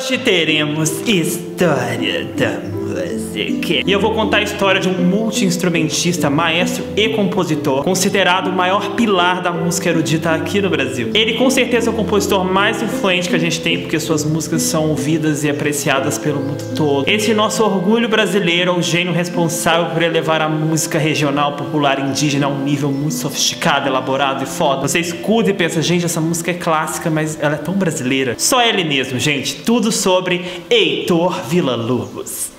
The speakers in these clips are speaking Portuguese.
Hoje teremos História da Música. E eu vou contar a história de um multi-instrumentista, maestro e compositor, considerado o maior pilar da música erudita aqui no Brasil. Ele com certeza é o compositor mais influente que a gente tem, porque suas músicas são ouvidas e apreciadas pelo mundo todo. Esse nosso orgulho brasileiro é o gênio responsável por elevar a música regional, popular, indígena a um nível muito sofisticado, elaborado e foda. Você escuta e pensa, gente, essa música é clássica, mas ela é tão brasileira. Só ele mesmo, gente. Tudo sobre Heitor Villa-Lobos.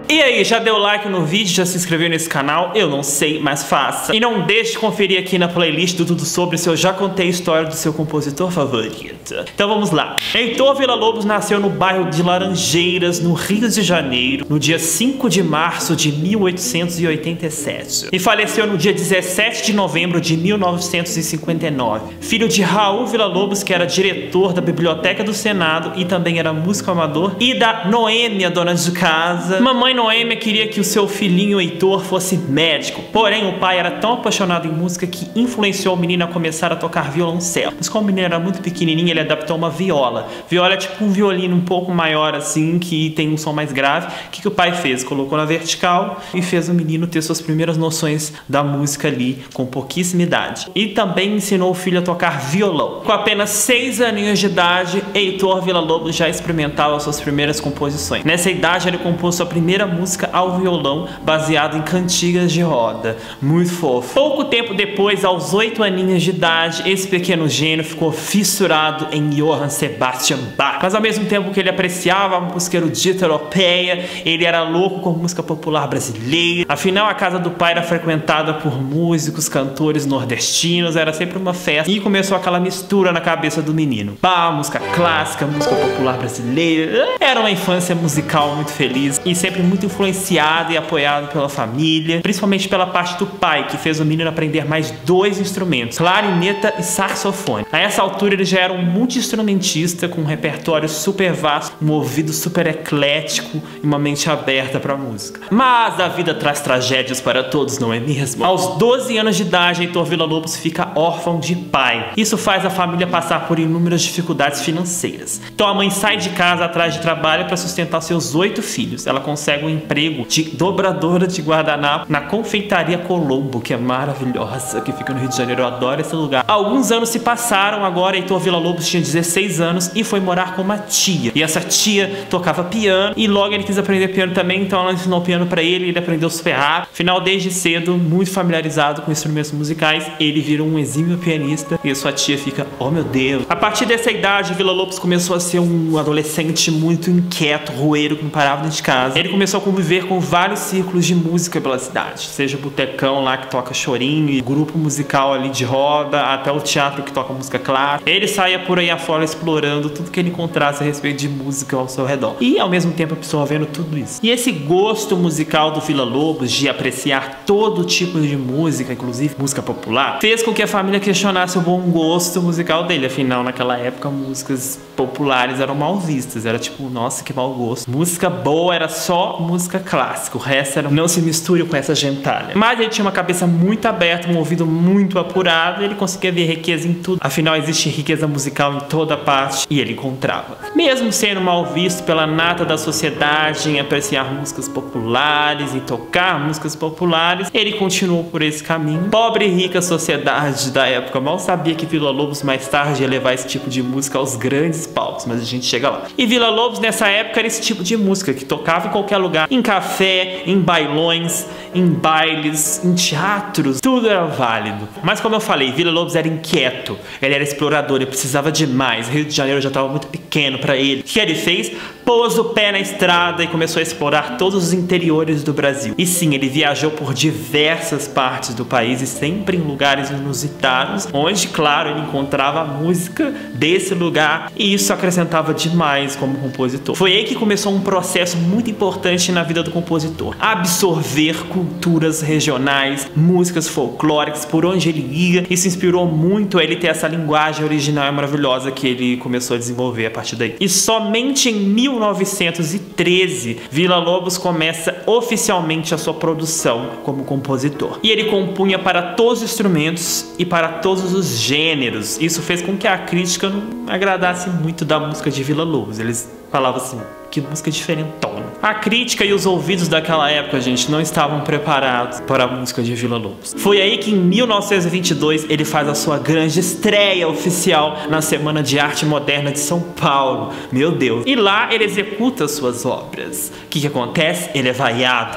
E aí, já deu like no vídeo, já se inscreveu nesse canal? Eu não sei, mas faça. E não deixe de conferir aqui na playlist do Tudo Sobre se eu já contei a história do seu compositor favorito. Então vamos lá. Heitor Villa-Lobos nasceu no bairro de Laranjeiras, no Rio de Janeiro, no dia 5 de março de 1887. E faleceu no dia 17 de novembro de 1959. Filho de Raul Villa-Lobos, que era diretor da Biblioteca do Senado e também era músico amador, e da Noêmia, dona de casa. Mamãe Noêmia queria que o seu filhinho Heitor fosse médico, porém o pai era tão apaixonado em música que influenciou o menino a começar a tocar violoncelo. Mas como o menino era muito pequenininho, ele adaptou uma viola. Viola é tipo um violino um pouco maior assim, que tem um som mais grave. O que o pai fez? Colocou na vertical e fez o menino ter suas primeiras noções da música ali, com pouquíssima idade. E também ensinou o filho a tocar violão. Com apenas 6 aninhos de idade, Heitor Villa-Lobos já experimentava suas primeiras composições. Nessa idade ele compôs sua primeira música ao violão, baseado em cantigas de roda. Muito fofo. Pouco tempo depois, aos 8 aninhos de idade, esse pequeno gênio ficou fissurado em Johann Sebastian Bach. Mas ao mesmo tempo que ele apreciava a música erudita europeia, ele era louco com música popular brasileira. Afinal, a casa do pai era frequentada por músicos, cantores nordestinos, era sempre uma festa. E começou aquela mistura na cabeça do menino. Bah, música clássica, música popular brasileira. Era uma infância musical muito feliz e sempre muito influenciado e apoiado pela família, principalmente pela parte do pai, que fez o menino aprender mais 2 instrumentos, clarineta e saxofone. A essa altura ele já era um multi-instrumentista com um repertório super vasto, um ouvido super eclético e uma mente aberta para música. Mas a vida traz tragédias para todos, não é mesmo? Aos 12 anos de idade, Heitor Villa-Lobos fica órfão de pai. Isso faz a família passar por inúmeras dificuldades financeiras. Então a mãe sai de casa atrás de trabalho para sustentar seus 8 filhos. Ela consegue um emprego de dobradora de guardanapo na Confeitaria Colombo, que é maravilhosa, que fica no Rio de Janeiro. Eu adoro esse lugar. Alguns anos se passaram, agora Heitor Villa-Lobos tinha 16 anos e foi morar com uma tia. E essa tia tocava piano e logo ele quis aprender piano também, então ela ensinou piano pra ele e ele aprendeu super rápido. Afinal, desde cedo, muito familiarizado com instrumentos musicais, ele virou um exímio pianista e sua tia fica, oh meu Deus. A partir dessa idade, Villa-Lobos começou a ser um adolescente muito inquieto, roeiro, que não parava dentro de casa. Ele começou a conviver com vários círculos de música pela cidade, seja o botecão lá que toca chorinho e grupo musical ali de roda, até o teatro que toca música clássica. Ele saía por aí afora explorando tudo que ele encontrasse a respeito de música ao seu redor e ao mesmo tempo absorvendo tudo isso. E esse gosto musical do Villa-Lobos de apreciar todo tipo de música, inclusive música popular, fez com que a família questionasse o bom gosto musical dele. Afinal, naquela época, músicas populares eram mal vistas, era tipo, nossa, que mau gosto. Música boa era só música clássica, o resto era não se misture com essa gentalha. Mas ele tinha uma cabeça muito aberta, um ouvido muito apurado, e ele conseguia ver riqueza em tudo. Afinal, existe riqueza musical em toda parte e ele encontrava. Mesmo sendo mal visto pela nata da sociedade em apreciar músicas populares e tocar músicas populares, ele continuou por esse caminho. Pobre e rica sociedade da época mal sabia que Villa-Lobos mais tarde ia levar esse tipo de música aos grandes palcos, mas a gente chega lá. E Villa-Lobos nessa época era esse tipo de música que tocava em qualquer lugar, em café, em bailões, em bailes, em teatros, tudo era válido. Mas como eu falei, Villa-Lobos era inquieto, ele era explorador, ele precisava de mais. Rio de Janeiro já estava muito pequeno para ele. O que ele fez? Pôs o pé na estrada e começou a explorar todos os interiores do Brasil. E sim, ele viajou por diversas partes do país e sempre em lugares inusitados, onde, claro, ele encontrava a música desse lugar e isso acrescentava demais como compositor. Foi aí que começou um processo muito importante na vida do compositor: absorver culturas regionais, músicas folclóricas, por onde ele ia. Isso inspirou muito a ele ter essa linguagem original e maravilhosa que ele começou a desenvolver a partir daí. E somente em 1913, Villa-Lobos começa oficialmente a sua produção como compositor. E ele compunha para todos os instrumentos e para todos os gêneros. Isso fez com que a crítica não agradasse muito da música de Villa-Lobos. Eles falavam assim, que música diferentona. A crítica e os ouvidos daquela época, gente, não estavam preparados para a música de Villa-Lobos. Foi aí que em 1922 ele faz a sua grande estreia oficial na Semana de Arte Moderna de São Paulo. Meu Deus. E lá ele executa suas obras. O que acontece? Ele é vaiado.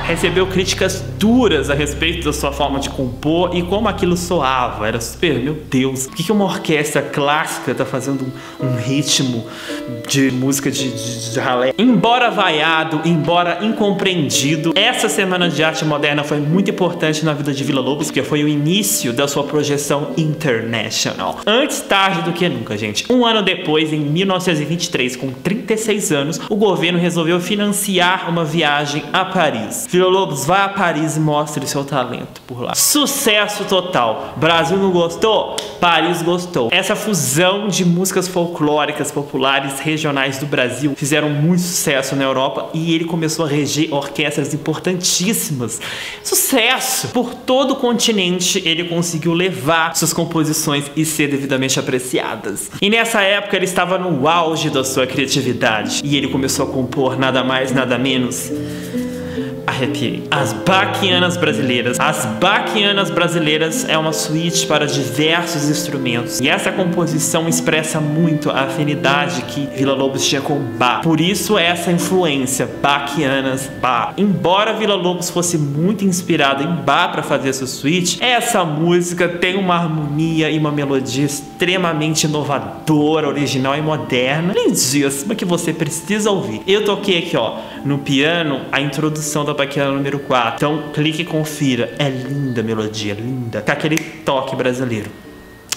Recebeu críticas duras a respeito da sua forma de compor e como aquilo soava. Era super, meu Deus, por que uma orquestra clássica tá fazendo um ritmo de música de ralé? Embora vaiado, embora incompreendido, essa Semana de Arte Moderna foi muito importante na vida de Villa-Lobos, porque foi o início da sua projeção international. Antes tarde do que nunca, gente. Um ano depois, em 1923, com 36 anos, o governo resolveu financiar uma viagem a Paris. Villa-Lobos, vai a Paris e mostre seu talento por lá. Sucesso total. Brasil não gostou? Paris gostou. Essa fusão de músicas folclóricas, populares, regionais do Brasil fizeram muito sucesso na Europa e ele começou a reger orquestras importantíssimas. Sucesso! Por todo o continente ele conseguiu levar suas composições e ser devidamente apreciadas. E nessa época ele estava no auge da sua criatividade e ele começou a compor nada mais, nada menos. Arrepiei. As Baquianas Brasileiras. As Baquianas Brasileiras é uma suíte para diversos instrumentos. E essa composição expressa muito a afinidade que Villa-Lobos tinha com Bach. Por isso essa influência, Baquianas, Bach. Embora Villa-Lobos fosse muito inspirado em Bach para fazer essa suíte, essa música tem uma harmonia e uma melodia extremamente inovadora, original e moderna. Lindíssima que você precisa ouvir. Eu toquei aqui, ó, no piano, a introdução da Baquiana número 4. Então clique e confira. É linda a melodia, linda. Com aquele toque brasileiro.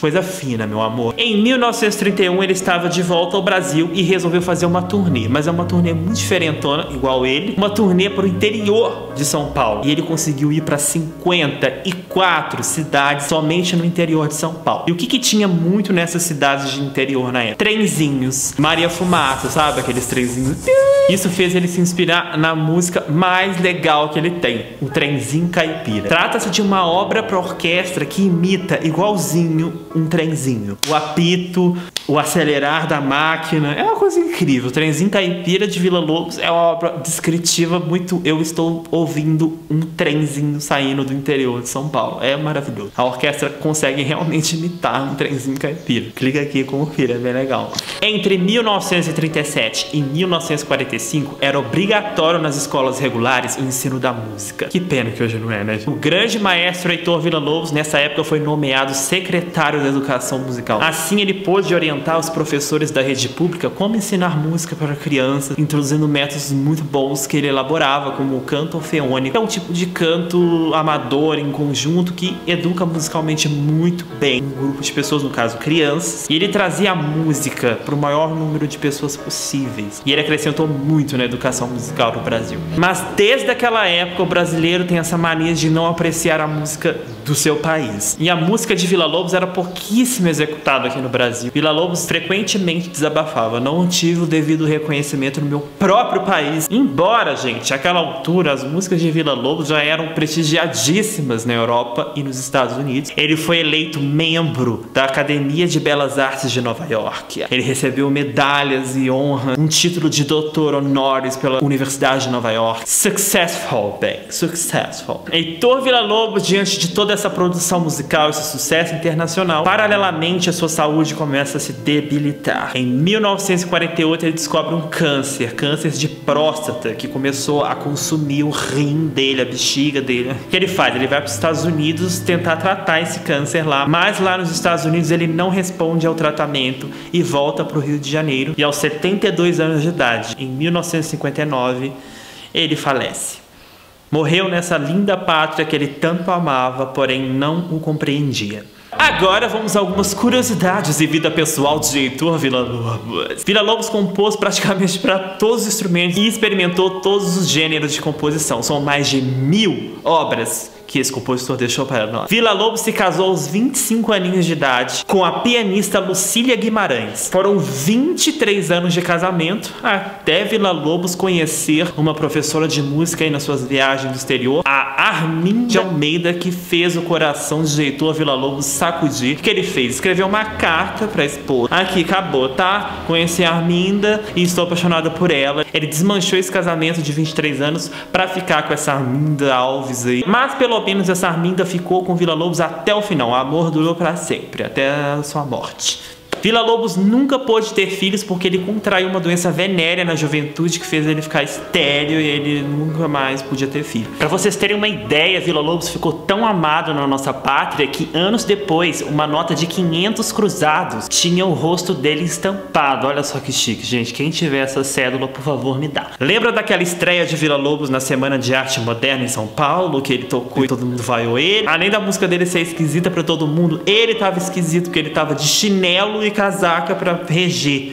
Coisa fina, meu amor. Em 1931 ele estava de volta ao Brasil e resolveu fazer uma turnê. Mas é uma turnê muito diferentona, igual ele. Uma turnê para o interior de São Paulo. E ele conseguiu ir para 54 cidades somente no interior de São Paulo. E o que tinha muito nessas cidades de interior na época? Trenzinhos. Maria Fumaça, sabe? Aqueles trenzinhos. Isso fez ele se inspirar na música mais legal que ele tem, o Trenzinho Caipira. Trata-se de uma obra para orquestra que imita igualzinho um trenzinho. O apito, o acelerar da máquina, é uma coisa incrível. O Trenzinho Caipira de Villa-Lobos é uma obra descritiva muito... Eu estou ouvindo um trenzinho saindo do interior de São Paulo. É maravilhoso. A orquestra consegue realmente imitar um trenzinho caipira. Clica aqui e confira, é bem legal. Entre 1937 e 1945 era obrigatório nas escolas regulares o ensino da música. Que pena que hoje não é, né? O grande maestro Heitor Villa-Lobos nessa época foi nomeado secretário da Educação Musical. Assim ele pôde orientar os professores da rede pública como ensinar música para crianças, introduzindo métodos muito bons que ele elaborava, como o canto orfeônico, que é um tipo de canto amador em conjunto que educa musicalmente muito bem um grupo de pessoas, no caso crianças, e ele trazia a música para o maior número de pessoas possíveis. E ele acrescentou muito na educação musical do Brasil. Mas desde aquela época o brasileiro tem essa mania de não apreciar a música do seu país. E a música de Villa-Lobos era pouquíssimo executada aqui no Brasil. Villa-Lobos frequentemente desabafava: não tive o devido reconhecimento no meu próprio país. Embora, gente, àquela altura as músicas de Villa-Lobos já eram prestigiadíssimas na Europa e nos Estados Unidos. Ele foi eleito membro da Academia de Belas Artes de Nova York. Ele recebeu medalhas e honras, um título de doutor honoris pela Universidade de Nova York. Successful, bem, successful. Heitor Villa-Lobos, diante de toda essa produção musical, esse sucesso internacional, paralelamente a sua saúde começa a se debilitar. Em 1948 ele descobre um câncer de próstata, que começou a consumir o rim dele, a bexiga dele. O que ele faz? Ele vai para os Estados Unidos tentar tratar esse câncer lá, mas lá nos Estados Unidos ele não responde ao tratamento e volta para o Rio de Janeiro, e aos 72 anos de idade, em 1959, ele falece. Morreu nessa linda pátria que ele tanto amava, porém não o compreendia. Agora vamos a algumas curiosidades e vida pessoal de Heitor Villa-Lobos. Villa-Lobos compôs praticamente para todos os instrumentos e experimentou todos os gêneros de composição. São mais de 1000 obras que esse compositor deixou para nós. Villa-Lobos se casou aos 25 aninhos de idade com a pianista Lucília Guimarães. Foram 23 anos de casamento até Villa-Lobos conhecer uma professora de música aí nas suas viagens do exterior, a Arminda Almeida, que fez o coração de Heitor Villa-Lobos sacudir. O que ele fez? Escreveu uma carta pra esposa. Aqui, acabou, tá? Conheci a Arminda e estou apaixonada por ela. Ele desmanchou esse casamento de 23 anos pra ficar com essa Arminda Alves aí. Mas pelo menos essa Arminda ficou com Villa-Lobos até o final. O amor durou pra sempre, até a sua morte. Villa-Lobos nunca pôde ter filhos porque ele contraiu uma doença venérea na juventude que fez ele ficar estéril e ele nunca mais podia ter filho. Pra vocês terem uma ideia, Villa-Lobos ficou tão amado na nossa pátria que anos depois, uma nota de 500 cruzados tinha o rosto dele estampado. Olha só que chique, gente. Quem tiver essa cédula, por favor, me dá. Lembra daquela estreia de Villa-Lobos na Semana de Arte Moderna em São Paulo, que ele tocou e todo mundo vaiou ele? Além da música dele ser esquisita pra todo mundo, ele tava esquisito porque ele tava de chinelo e casaca pra reger.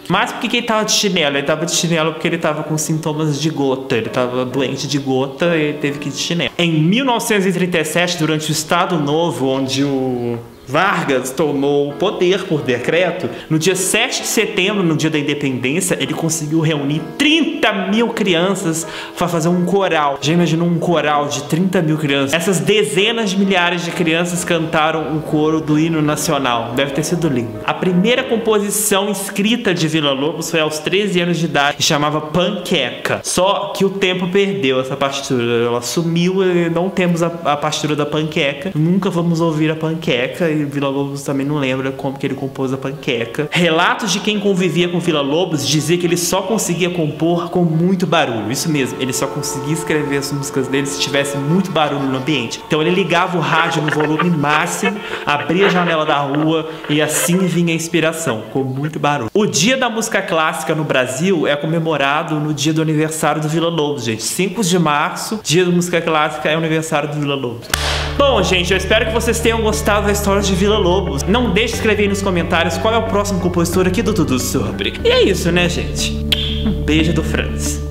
Mas por que ele tava de chinelo? Ele tava de chinelo porque ele tava com sintomas de gota. Ele tava doente de gota e ele teve que ir de chinelo. Em 1937, durante o Estado Novo, onde o Vargas tomou o poder por decreto, no dia 7 de setembro, no dia da independência, ele conseguiu reunir 30 mil crianças para fazer um coral. Já imaginou um coral de 30 mil crianças? Essas dezenas de milhares de crianças cantaram o coro do hino nacional. Deve ter sido lindo. A primeira composição escrita de Villa-Lobos foi aos 13 anos de idade e chamava Panqueca. Só que o tempo perdeu essa partitura. Ela sumiu e não temos a partitura da Panqueca. Nunca vamos ouvir a Panqueca. E Villa-Lobos também não lembra como que ele compôs a Panqueca. Relatos de quem convivia com Villa-Lobos dizia que ele só conseguia compor com muito barulho. Isso mesmo, ele só conseguia escrever as músicas dele se tivesse muito barulho no ambiente. Então ele ligava o rádio no volume máximo, abria a janela da rua e assim vinha a inspiração, com muito barulho. O Dia da Música Clássica no Brasil é comemorado no dia do aniversário do Villa-Lobos, gente. 5 de março, Dia da Música Clássica, é o aniversário do Villa-Lobos. Bom, gente, eu espero que vocês tenham gostado da história de Villa-Lobos. Não deixe de escrever aí nos comentários qual é o próximo compositor aqui do Tudo Sobre. E é isso, né, gente? Um beijo do Franz.